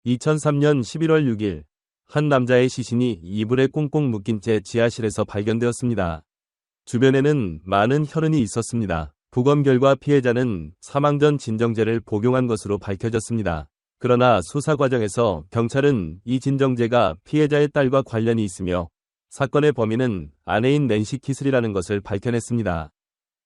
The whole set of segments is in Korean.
2003년 11월 6일, 한 남자의 시신이 이불에 꽁꽁 묶인 채 지하실에서 발견되었습니다. 주변에는 많은 혈흔이 있었습니다. 부검 결과 피해자는 사망 전 진정제를 복용한 것으로 밝혀졌습니다. 그러나 수사 과정에서 경찰은 이 진정제가 피해자의 딸과 관련이 있으며 사건의 범인은 아내인 낸시 키슬이라는 것을 밝혀냈습니다.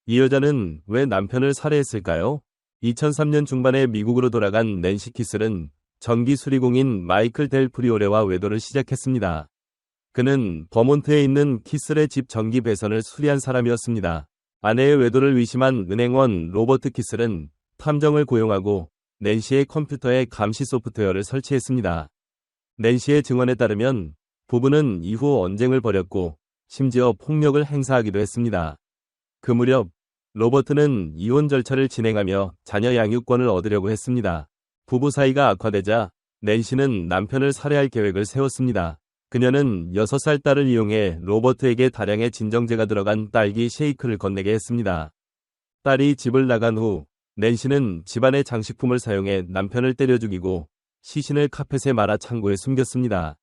이 여자는 왜 남편을 살해했을까요? 2003년 중반에 미국으로 돌아간 낸시 키슬은 전기 수리공인 마이클 델 프리오레와 외도를 시작했습니다. 그는 버몬트에 있는 키슬의 집 전기 배선을 수리한 사람이었습니다. 아내의 외도를 의심한 은행원 로버트 키슬은 탐정을 고용하고 낸시의 컴퓨터에 감시 소프트웨어를 설치했습니다. 낸시의 증언에 따르면 부부는 이후 언쟁을 벌였고 심지어 폭력을 행사하기도 했습니다. 그 무렵 로버트는 이혼 절차를 진행하며 자녀 양육권을 얻으려고 했습니다. 부부 사이가 악화되자 낸시는 남편을 살해할 계획을 세웠습니다. 그녀는 6살 딸을 이용해 로버트에게 다량의 진정제가 들어간 딸기 쉐이크를 건네게 했습니다. 딸이 집을 나간 후 낸시는 집안의 장식품을 사용해 남편을 때려 죽이고 시신을 카펫에 말아 창고에 숨겼습니다.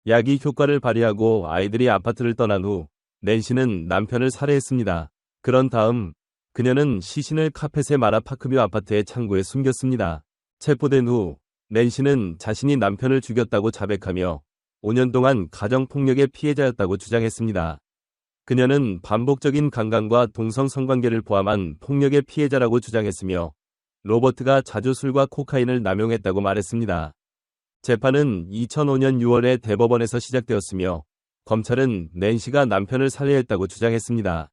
약이 효과를 발휘하고 아이들이 아파트를 떠난 후 낸시는 남편을 살해했습니다. 그런 다음 그녀는 시신을 카펫에 말아 파크뷰 아파트의 창고에 숨겼습니다. 체포된 후 낸시는 자신이 남편을 죽였다고 자백하며 5년 동안 가정폭력의 피해자였다고 주장했습니다. 그녀는 반복적인 강간과 동성 성관계를 포함한 폭력의 피해자라고 주장했으며 로버트가 자주 술과 코카인을 남용했다고 말했습니다. 재판은 2005년 6월에 대법원에서 시작되었으며 검찰은 낸시가 남편을 살해했다고 주장했습니다.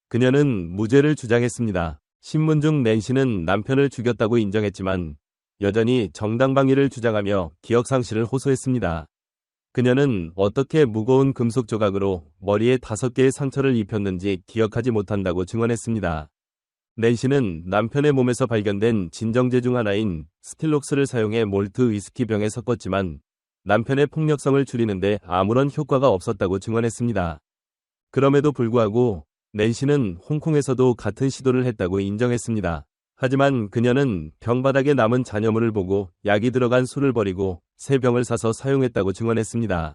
그녀는 무죄를 주장했습니다. 신문 중 낸시는 남편을 죽였다고 인정했지만 여전히 정당방위를 주장하며 기억상실을 호소했습니다. 그녀는 어떻게 무거운 금속 조각으로 머리에 5개의 상처를 입혔는지 기억하지 못한다고 증언했습니다. 낸시는 남편의 몸에서 발견된 진정제 중 하나인 스틸록스를 사용해 몰트 위스키 병에 섞었지만 남편의 폭력성을 줄이는데 아무런 효과가 없었다고 증언했습니다. 그럼에도 불구하고 낸시는 홍콩에서도 같은 시도를 했다고 인정했습니다. 하지만 그녀는 병바닥에 남은 잔여물을 보고 약이 들어간 술을 버리고 새 병을 사서 사용했다고 증언했습니다.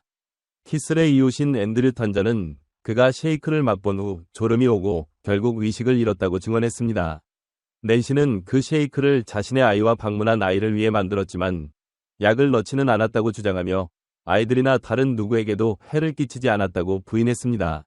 키슬의 이웃인 앤드류 탄저는 그가 쉐이크를 맛본 후 졸음이 오고 결국 의식을 잃었다고 증언했습니다. 낸시는 그 쉐이크를 자신의 아이와 방문한 아이를 위해 만들었지만 약을 넣지는 않았다고 주장하며 아이들이나 다른 누구에게도 해를 끼치지 않았다고 부인했습니다.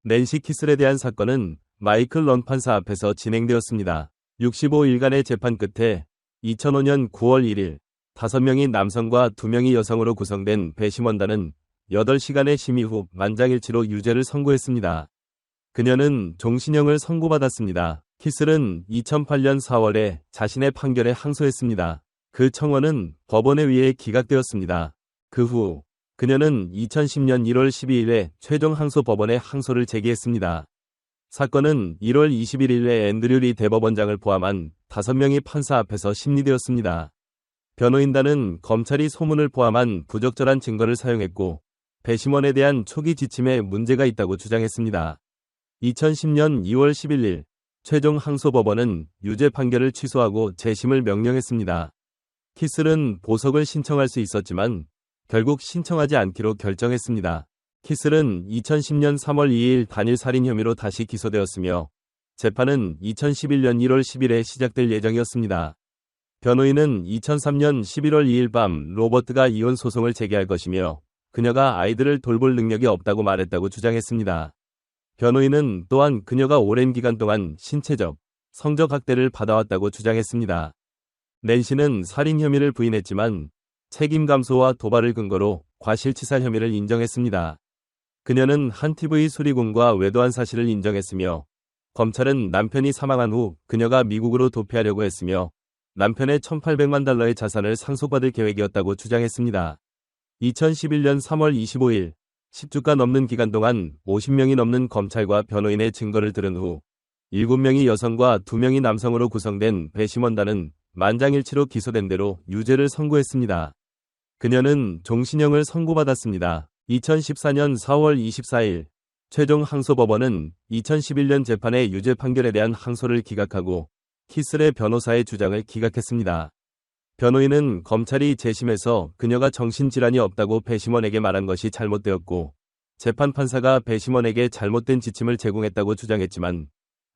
낸시 키슬에 대한 사건은 마이클 런 판사 앞에서 진행되었습니다. 65일간의 재판 끝에 2005년 9월 1일 5명의 남성과 2명의 여성으로 구성된 배심원단은 8시간의 심의 후 만장일치로 유죄를 선고했습니다. 그녀는 종신형을 선고받았습니다. 키슬은 2008년 4월에 자신의 판결에 항소했습니다. 그 청원은 법원에 의해 기각되었습니다. 그 후 그녀는 2010년 1월 12일에 최종 항소 법원에 항소를 제기했습니다. 사건은 1월 21일에 앤드류 리 대법원장을 포함한 5명의 판사 앞에서 심리되었습니다. 변호인단은 검찰이 소문을 포함한 부적절한 증거를 사용했고 배심원에 대한 초기 지침에 문제가 있다고 주장했습니다. 2010년 2월 11일 최종 항소법원은 유죄 판결을 취소하고 재심을 명령했습니다. 키슬은 보석을 신청할 수 있었지만 결국 신청하지 않기로 결정했습니다. 키슬은 2010년 3월 2일 단일 살인 혐의로 다시 기소되었으며 재판은 2011년 1월 10일에 시작될 예정이었습니다. 변호인은 2003년 11월 2일 밤 로버트가 이혼 소송을 제기할 것이며 그녀가 아이들을 돌볼 능력이 없다고 말했다고 주장했습니다. 변호인은 또한 그녀가 오랜 기간 동안 신체적, 성적 학대를 받아왔다고 주장했습니다. 낸시는 살인 혐의를 부인했지만 책임 감소와 도발을 근거로 과실치사 혐의를 인정했습니다. 그녀는 한 TV 수리공과 외도한 사실을 인정했으며 검찰은 남편이 사망한 후 그녀가 미국으로 도피하려고 했으며 남편의 $1,800만 자산을 상속받을 계획이었다고 주장했습니다. 2011년 3월 25일 10주가 넘는 기간 동안 50명이 넘는 검찰과 변호인의 증거를 들은 후 7명의 여성과 2명의 남성으로 구성된 배심원단은 만장일치로 기소된 대로 유죄를 선고했습니다. 그녀는 종신형을 선고받았습니다. 2014년 4월 24일 최종 항소법원은 2011년 재판의 유죄 판결에 대한 항소를 기각하고 키슬의 변호사의 주장을 기각했습니다. 변호인은 검찰이 재심에서 그녀가 정신질환이 없다고 배심원에게 말한 것이 잘못되었고 재판 판사가 배심원에게 잘못된 지침을 제공했다고 주장했지만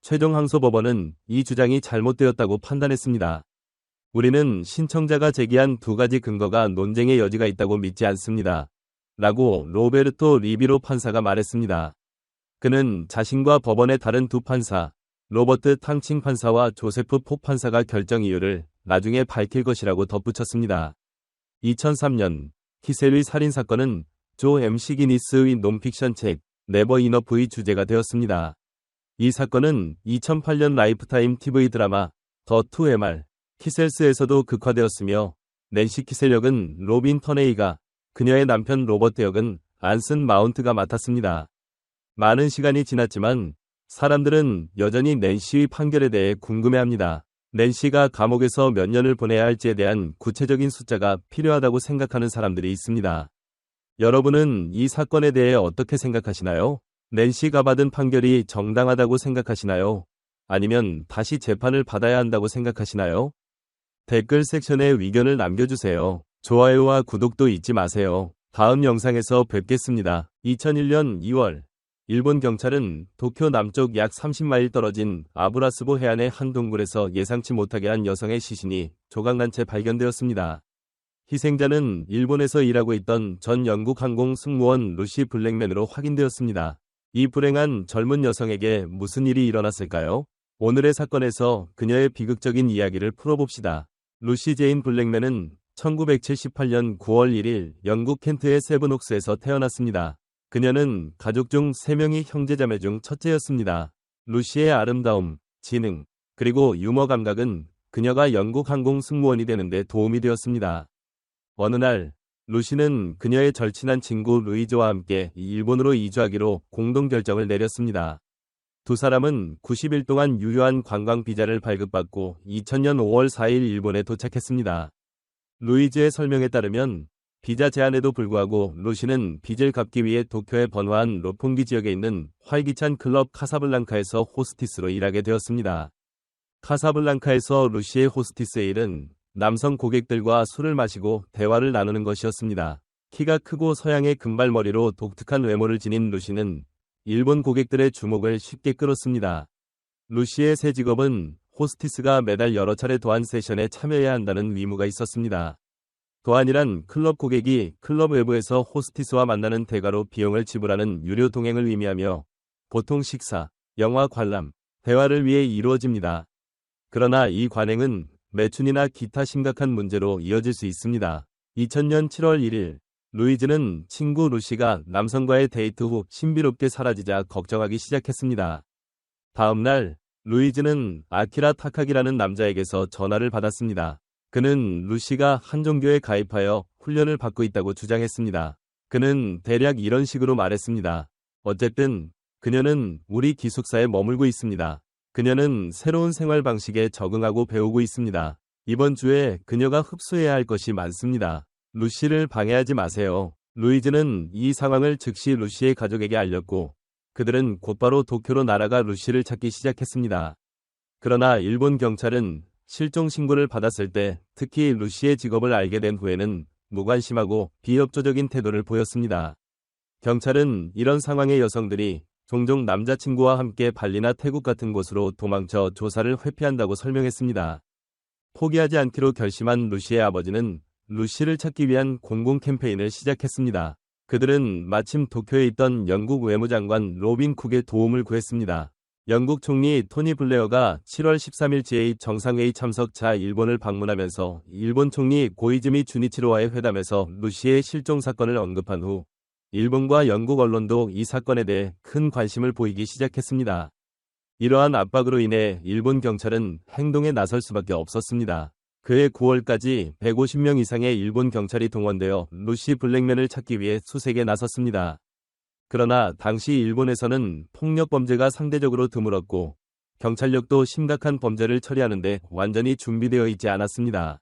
최종 항소법원은 이 주장이 잘못되었다고 판단했습니다. 우리는 신청자가 제기한 두 가지 근거가 논쟁의 여지가 있다고 믿지 않습니다. 라고 로베르토 리비로 판사가 말했습니다. 그는 자신과 법원의 다른 두 판사, 로버트 탕칭 판사와 조세프 폭 판사가 결정 이유를 나중에 밝힐 것이라고 덧붙였습니다. 2003년 키셀의 살인사건은 조 MC 기니스의 논픽션 책 네버 이너프의 주제가 되었습니다. 이 사건은 2008년 라이프타임 TV 드라마 더 2MR 키셀스에서도 극화되었으며 낸시 키셀 역은 로빈 터네이가 그녀의 남편 로버트 역은 안슨 마운트가 맡았습니다. 많은 시간이 지났지만 사람들은 여전히 낸시의 판결에 대해 궁금해합니다. 낸시가 감옥에서 몇 년을 보내야 할지에 대한 구체적인 숫자가 필요하다고 생각하는 사람들이 있습니다. 여러분은 이 사건에 대해 어떻게 생각하시나요? 낸시가 받은 판결이 정당하다고 생각하시나요? 아니면 다시 재판을 받아야 한다고 생각하시나요? 댓글 섹션에 의견을 남겨주세요. 좋아요와 구독도 잊지 마세요. 다음 영상에서 뵙겠습니다. 2001년 2월 일본 경찰은 도쿄 남쪽 약 30마일 떨어진 아브라스보 해안의 한 동굴에서 예상치 못하게 한 여성의 시신이 조각난 채 발견되었습니다. 희생자는 일본에서 일하고 있던 전 영국 항공 승무원 루시 블랙맨으로 확인되었습니다. 이 불행한 젊은 여성에게 무슨 일이 일어났을까요? 오늘의 사건에서 그녀의 비극적인 이야기를 풀어봅시다. 루시 제인 블랙맨은 1978년 9월 1일 영국 켄트의 세븐옥스에서 태어났습니다. 그녀는 가족 중 3명이 형제자매 중 첫째였습니다. 루시의 아름다움, 지능, 그리고 유머 감각은 그녀가 영국 항공 승무원이 되는데 도움이 되었습니다. 어느 날 루시는 그녀의 절친한 친구 루이즈와 함께 일본으로 이주하기로 공동 결정을 내렸습니다. 두 사람은 90일 동안 유효한 관광 비자를 발급받고 2000년 5월 4일 일본에 도착했습니다. 루이즈의 설명에 따르면 비자 제한에도 불구하고 루시는 빚을 갚기 위해 도쿄의 번화한 로폰기 지역에 있는 활기찬 클럽 카사블랑카에서 호스티스로 일하게 되었습니다. 카사블랑카에서 루시의 호스티스의 일은 남성 고객들과 술을 마시고 대화를 나누는 것이었습니다. 키가 크고 서양의 금발머리로 독특한 외모를 지닌 루시는 일본 고객들의 주목을 쉽게 끌었습니다. 루시의 새 직업은 호스티스가 매달 여러 차례 도안 세션에 참여해야 한다는 의무가 있었습니다. 도안이란 클럽 고객이 클럽 외부에서 호스티스와 만나는 대가로 비용을 지불하는 유료 동행을 의미하며 보통 식사, 영화 관람, 대화를 위해 이루어집니다. 그러나 이 관행은 매춘이나 기타 심각한 문제로 이어질 수 있습니다. 2000년 7월 1일 루이즈는 친구 루시가 남성과의 데이트 후 신비롭게 사라지자 걱정하기 시작했습니다. 다음 날 루이즈는 아키라 타카기라는 남자에게서 전화를 받았습니다. 그는 루시가 한 종교에 가입하여 훈련을 받고 있다고 주장했습니다. 그는 대략 이런 식으로 말했습니다. 어쨌든 그녀는 우리 기숙사에 머물고 있습니다. 그녀는 새로운 생활 방식에 적응하고 배우고 있습니다. 이번 주에 그녀가 흡수해야 할 것이 많습니다. 루시를 방해하지 마세요. 루이즈는 이 상황을 즉시 루시의 가족에게 알렸고 그들은 곧바로 도쿄로 날아가 루시를 찾기 시작했습니다. 그러나 일본 경찰은 실종 신고를 받았을 때 특히 루시의 직업을 알게 된 후에는 무관심하고 비협조적인 태도를 보였습니다. 경찰은 이런 상황의 여성들이 종종 남자친구와 함께 발리나 태국 같은 곳으로 도망쳐 조사를 회피한다고 설명했습니다. 포기하지 않기로 결심한 루시의 아버지는 루시를 찾기 위한 공공 캠페인을 시작했습니다. 그들은 마침 도쿄에 있던 영국 외무장관 로빈 쿡의 도움을 구했습니다. 영국 총리 토니 블레어가 7월 13일 G8 정상회의 참석차 일본을 방문하면서 일본 총리 고이즈미 주니치로와의 회담에서 루시의 실종 사건을 언급한 후 일본과 영국 언론도 이 사건에 대해 큰 관심을 보이기 시작했습니다. 이러한 압박으로 인해 일본 경찰은 행동에 나설 수밖에 없었습니다. 그해 9월까지 150명 이상의 일본 경찰이 동원되어 루시 블랙맨을 찾기 위해 수색에 나섰습니다. 그러나 당시 일본에서는 폭력 범죄가 상대적으로 드물었고 경찰력도 심각한 범죄를 처리하는데 완전히 준비되어 있지 않았습니다.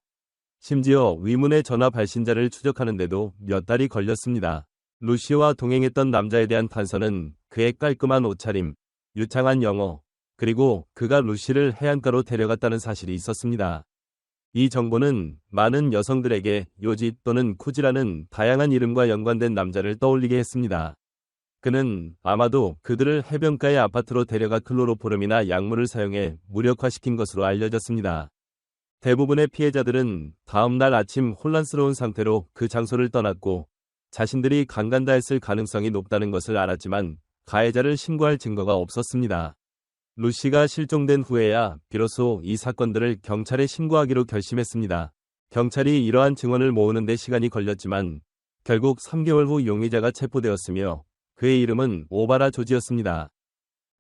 심지어 위문의 전화 발신자를 추적하는데도 몇 달이 걸렸습니다. 루시와 동행했던 남자에 대한 단서는 그의 깔끔한 옷차림, 유창한 영어, 그리고 그가 루시를 해안가로 데려갔다는 사실이 있었습니다. 이 정보는 많은 여성들에게 요지 또는 쿠지라는 다양한 이름과 연관된 남자를 떠올리게 했습니다. 그는 아마도 그들을 해변가의 아파트로 데려가 클로로포름이나 약물을 사용해 무력화시킨 것으로 알려졌습니다. 대부분의 피해자들은 다음 날 아침 혼란스러운 상태로 그 장소를 떠났고 자신들이 강간다했을 가능성이 높다는 것을 알았지만 가해자를 신고할 증거가 없었습니다. 루시가 실종된 후에야 비로소 이 사건들을 경찰에 신고하기로 결심했습니다. 경찰이 이러한 증언을 모으는 데 시간이 걸렸지만 결국 3개월 후 용의자가 체포되었으며 그의 이름은 오바라 조지였습니다.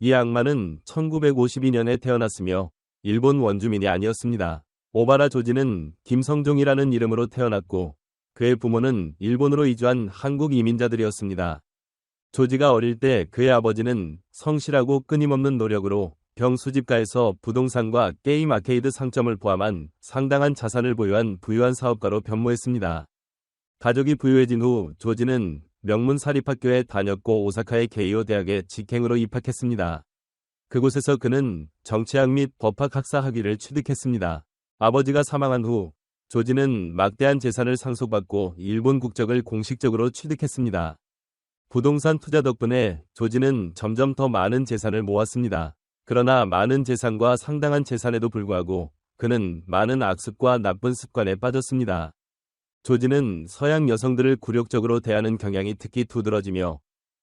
이 악마는 1952년에 태어났으며 일본 원주민이 아니었습니다. 오바라 조지는 김성종이라는 이름으로 태어났고 그의 부모는 일본으로 이주한 한국 이민자들이었습니다. 조지가 어릴 때 그의 아버지는 성실하고 끊임없는 노력으로 병수집가에서 부동산과 게임 아케이드 상점을 포함한 상당한 자산을 보유한 부유한 사업가로 변모했습니다. 가족이 부유해진 후 조지는 명문 사립학교에 다녔고 오사카의 게이오 대학에 직행으로 입학했습니다. 그곳에서 그는 정치학 및 법학 학사 학위를 취득했습니다. 아버지가 사망한 후 조지는 막대한 재산을 상속받고 일본 국적을 공식적으로 취득했습니다. 부동산 투자 덕분에 조지는 점점 더 많은 재산을 모았습니다. 그러나 많은 재산과 상당한 재산에도 불구하고 그는 많은 악습과 나쁜 습관에 빠졌습니다. 조지는 서양 여성들을 굴욕적으로 대하는 경향이 특히 두드러지며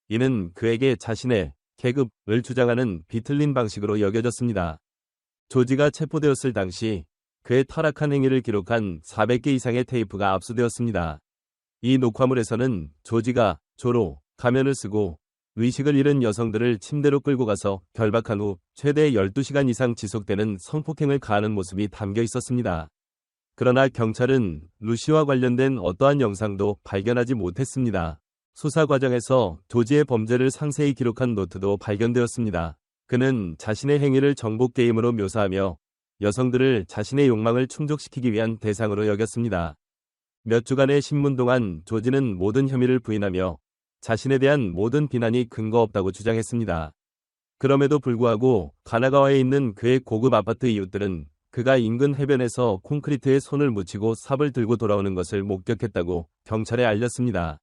이는 그에게 자신의 계급을 주장하는 비틀린 방식으로 여겨졌습니다. 조지가 체포되었을 당시 그의 타락한 행위를 기록한 400개 이상의 테이프가 압수되었습니다. 이 녹화물에서는 조지가 조로 가면을 쓰고 의식을 잃은 여성들을 침대로 끌고 가서 결박한 후 최대 12시간 이상 지속되는 성폭행을 가하는 모습이 담겨 있었습니다. 그러나 경찰은 루시와 관련된 어떠한 영상도 발견하지 못했습니다. 수사 과정에서 조지의 범죄를 상세히 기록한 노트도 발견되었습니다. 그는 자신의 행위를 정복 게임으로 묘사하며 여성들을 자신의 욕망을 충족시키기 위한 대상으로 여겼습니다. 몇 주간의 신문 동안 조지는 모든 혐의를 부인하며 자신에 대한 모든 비난이 근거 없다고 주장했습니다. 그럼에도 불구하고 가나가와에 있는 그의 고급 아파트 이웃들은 그가 인근 해변에서 콘크리트에 손을 묻히고 삽을 들고 돌아오는 것을 목격했다고 경찰에 알렸습니다.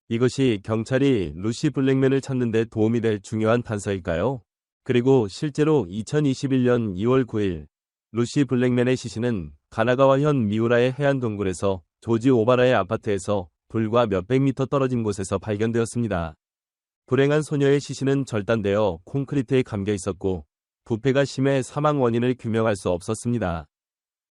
이것이 경찰이 루시 블랙맨을 찾는 데 도움이 될 중요한 단서일까요? 그리고 실제로 2021년 2월 9일 루시 블랙맨의 시신은 가나가와현 미우라의 해안 동굴에서 조지 오바라의 아파트에서 불과 몇백 미터 떨어진 곳에서 발견되었습니다. 불행한 소녀의 시신은 절단되어 콘크리트에 감겨 있었고 부패가 심해 사망 원인을 규명할 수 없었습니다.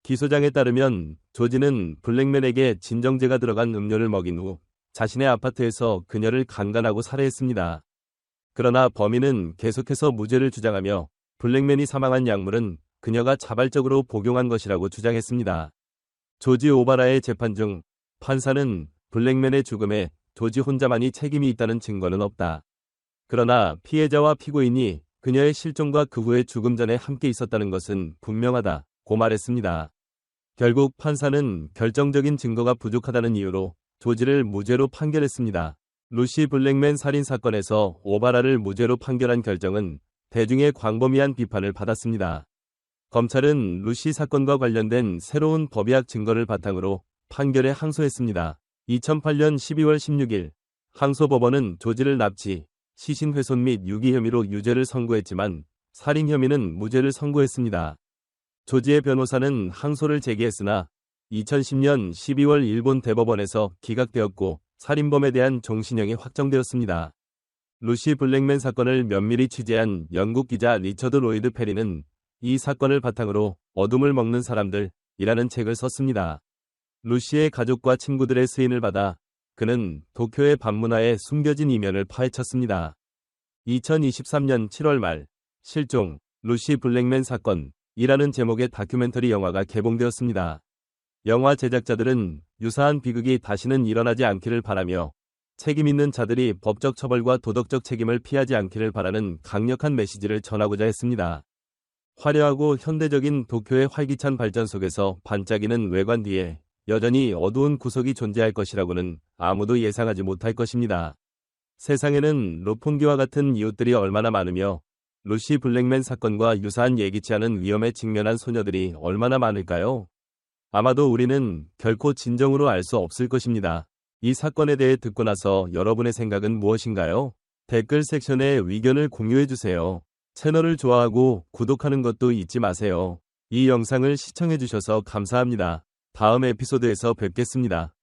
기소장에 따르면 조지는 블랙맨에게 진정제가 들어간 음료를 먹인 후 자신의 아파트에서 그녀를 강간하고 살해했습니다. 그러나 범인은 계속해서 무죄를 주장하며 블랙맨이 사망한 약물은 그녀가 자발적으로 복용한 것이라고 주장했습니다. 조지 오바라의 재판 중 판사는 블랙맨의 죽음에 조지 혼자만이 책임이 있다는 증거는 없다. 그러나 피해자와 피고인이 그녀의 실종과 그 후의 죽음 전에 함께 있었다는 것은 분명하다고 말했습니다. 결국 판사는 결정적인 증거가 부족하다는 이유로 조지를 무죄로 판결했습니다. 루시 블랙맨 살인 사건에서 오바라를 무죄로 판결한 결정은 대중의 광범위한 비판을 받았습니다. 검찰은 루시 사건과 관련된 새로운 법의학 증거를 바탕으로 판결에 항소했습니다. 2008년 12월 16일 항소법원은 조지를 납치, 시신 훼손 및 유기 혐의로 유죄를 선고했지만 살인 혐의는 무죄를 선고했습니다. 조지의 변호사는 항소를 제기했으나 2010년 12월 일본 대법원에서 기각되었고 살인범에 대한 종신형이 확정되었습니다. 루시 블랙맨 사건을 면밀히 취재한 영국 기자 리처드 로이드 페리는 이 사건을 바탕으로 어둠을 먹는 사람들이라는 책을 썼습니다. 루시의 가족과 친구들의 스인을 받아 그는 도쿄의 밤문화의 숨겨진 이면을 파헤쳤습니다. 2023년 7월 말 실종, 루시 블랙맨 사건이라는 제목의 다큐멘터리 영화가 개봉되었습니다. 영화 제작자들은 유사한 비극이 다시는 일어나지 않기를 바라며 책임 있는 자들이 법적 처벌과 도덕적 책임을 피하지 않기를 바라는 강력한 메시지를 전하고자 했습니다. 화려하고 현대적인 도쿄의 활기찬 발전 속에서 반짝이는 외관 뒤에 여전히 어두운 구석이 존재할 것이라고는 아무도 예상하지 못할 것입니다. 세상에는 로폰기와 같은 이웃들이 얼마나 많으며 루시 블랙맨 사건과 유사한 예기치 않은 위험에 직면한 소녀들이 얼마나 많을까요? 아마도 우리는 결코 진정으로 알 수 없을 것입니다. 이 사건에 대해 듣고 나서 여러분의 생각은 무엇인가요? 댓글 섹션에 의견을 공유해주세요. 채널을 좋아하고 구독하는 것도 잊지 마세요. 이 영상을 시청해주셔서 감사합니다. 다음 에피소드에서 뵙겠습니다.